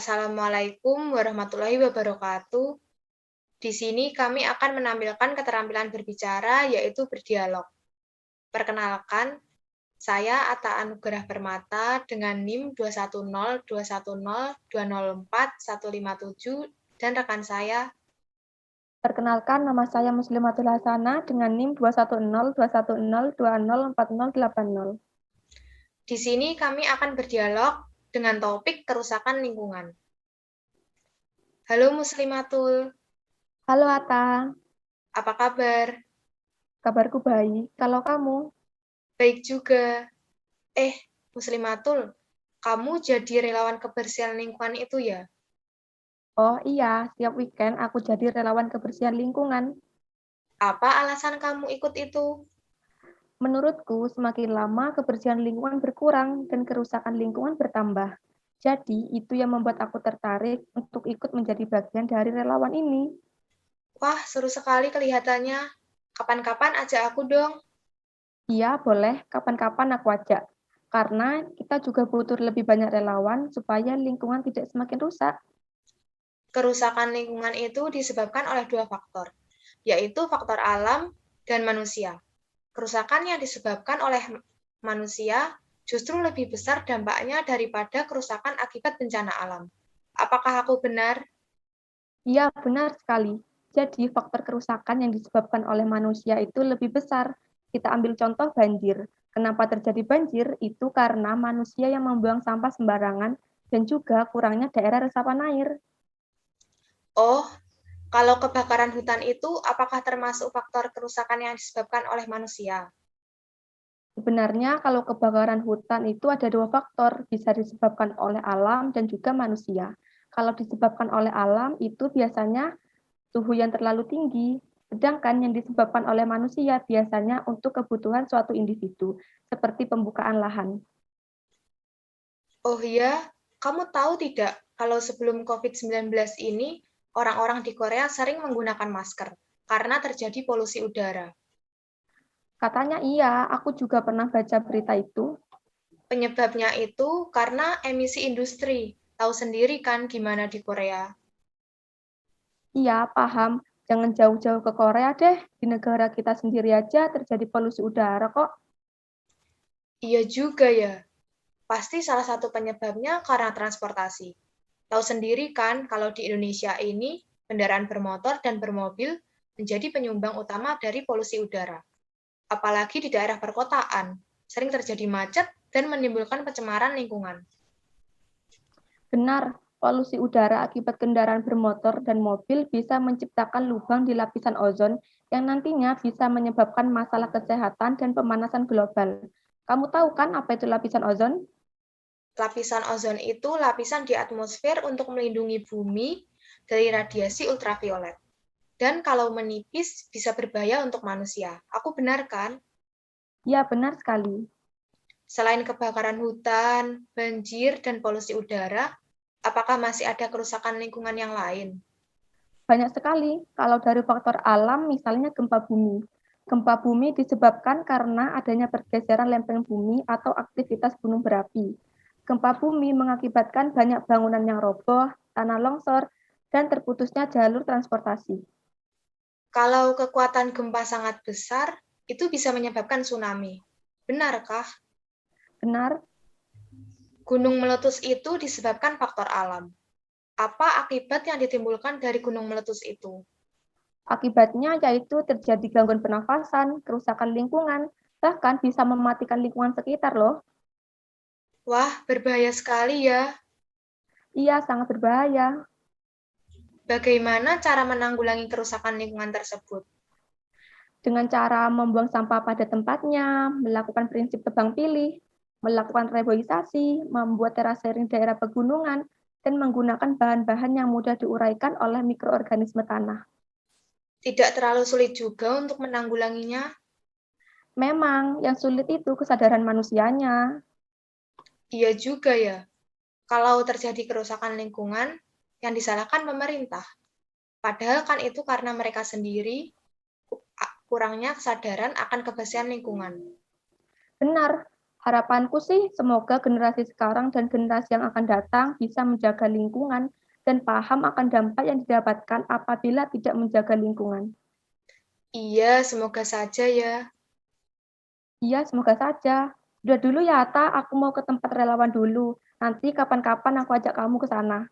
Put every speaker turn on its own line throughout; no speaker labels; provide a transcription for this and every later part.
Assalamualaikum warahmatullahi wabarakatuh. Di sini kami akan menampilkan keterampilan berbicara, yaitu berdialog. Perkenalkan, saya Atta Anugerah Permata dengan NIM 2102102041157 dan rekan saya.
Perkenalkan, nama saya Muslimatul Hasanah dengan NIM 21021020408.
Di sini kami akan berdialog dengan topik kerusakan lingkungan. Halo Muslimatul,
Halo Atta,
apa kabar?
kabarku baik. Kalau kamu?
Baik juga. Muslimatul, kamu jadi relawan kebersihan lingkungan itu ya?
Oh iya, setiap weekend aku jadi relawan kebersihan lingkungan.
Apa alasan kamu ikut itu?
Menurutku, semakin lama kebersihan lingkungan berkurang dan kerusakan lingkungan bertambah. Jadi, itu yang membuat aku tertarik untuk ikut menjadi bagian dari relawan ini.
Wah, seru sekali kelihatannya. Kapan-kapan ajak aku dong.
Iya, boleh. Kapan-kapan aku ajak. Karena kita juga butuh lebih banyak relawan supaya lingkungan tidak semakin rusak.
Kerusakan lingkungan itu disebabkan oleh dua faktor, yaitu faktor alam dan manusia. Kerusakan yang disebabkan oleh manusia justru lebih besar dampaknya daripada kerusakan akibat bencana alam. Apakah aku benar?
Iya, benar sekali. Jadi, faktor kerusakan yang disebabkan oleh manusia itu lebih besar. Kita ambil contoh banjir. Kenapa terjadi banjir? Itu karena manusia yang membuang sampah sembarangan dan juga kurangnya daerah resapan air.
Oh, kalau kebakaran hutan itu apakah termasuk faktor kerusakan yang disebabkan oleh manusia?
Sebenarnya, kalau kebakaran hutan itu ada dua faktor, bisa disebabkan oleh alam dan juga manusia. Kalau disebabkan oleh alam, itu biasanya suhu yang terlalu tinggi, sedangkan yang disebabkan oleh manusia biasanya untuk kebutuhan suatu individu, seperti pembukaan lahan.
Oh iya, kamu tahu tidak kalau sebelum COVID-19 ini, orang-orang di Korea sering menggunakan masker karena terjadi polusi udara.
Katanya iya, aku juga pernah baca berita itu.
Penyebabnya itu karena emisi industri. Tahu sendiri kan gimana di Korea.
Iya, paham. Jangan jauh-jauh ke Korea deh. Di negara kita sendiri aja terjadi polusi udara kok.
Iya juga ya, pasti salah satu penyebabnya karena transportasi. Tahu sendiri kan kalau di Indonesia ini, kendaraan bermotor dan bermobil menjadi penyumbang utama dari polusi udara. Apalagi di daerah perkotaan, sering terjadi macet dan menimbulkan pencemaran lingkungan.
Benar, polusi udara akibat kendaraan bermotor dan mobil bisa menciptakan lubang di lapisan ozon yang nantinya bisa menyebabkan masalah kesehatan dan pemanasan global. Kamu tahu kan apa itu lapisan ozon?
Lapisan ozon itu lapisan di atmosfer untuk melindungi bumi dari radiasi ultraviolet. Dan kalau menipis bisa berbahaya untuk manusia. Aku benar kan?
Ya, benar sekali.
Selain kebakaran hutan, banjir, dan polusi udara, apakah masih ada kerusakan lingkungan yang lain?
Banyak sekali. Kalau dari faktor alam, misalnya gempa bumi. Gempa bumi disebabkan karena adanya pergeseran lempeng bumi atau aktivitas gunung berapi. Gempa bumi mengakibatkan banyak bangunan yang roboh, tanah longsor, dan terputusnya jalur transportasi.
Kalau kekuatan gempa sangat besar, itu bisa menyebabkan tsunami. Benarkah?
Benar?
Gunung meletus itu disebabkan faktor alam. Apa akibat yang ditimbulkan dari gunung meletus itu?
Akibatnya yaitu terjadi gangguan pernafasan, kerusakan lingkungan, bahkan bisa mematikan lingkungan sekitar loh.
Wah, berbahaya sekali ya.
Iya, sangat berbahaya.
Bagaimana cara menanggulangi kerusakan lingkungan tersebut?
Dengan cara membuang sampah pada tempatnya, melakukan prinsip tebang pilih, melakukan reboisasi, membuat terasering daerah pegunungan, dan menggunakan bahan-bahan yang mudah diuraikan oleh mikroorganisme tanah.
Tidak terlalu sulit juga untuk menanggulanginya.
Memang, yang sulit itu kesadaran manusianya.
Iya juga ya. Kalau terjadi kerusakan lingkungan, yang disalahkan pemerintah. Padahal kan itu karena mereka sendiri kurangnya kesadaran akan kebersihan lingkungan.
Benar, Harapanku sih semoga generasi sekarang dan generasi yang akan datang bisa menjaga lingkungan dan paham akan dampak yang didapatkan apabila tidak menjaga lingkungan.
Iya, semoga saja ya.
Iya, semoga saja. Udah dulu ya, Ata, aku mau ke tempat relawan dulu. Nanti kapan-kapan aku ajak kamu ke sana.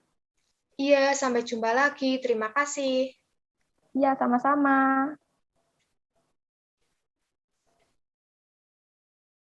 Iya, sampai jumpa lagi. Terima kasih.
Iya, sama-sama.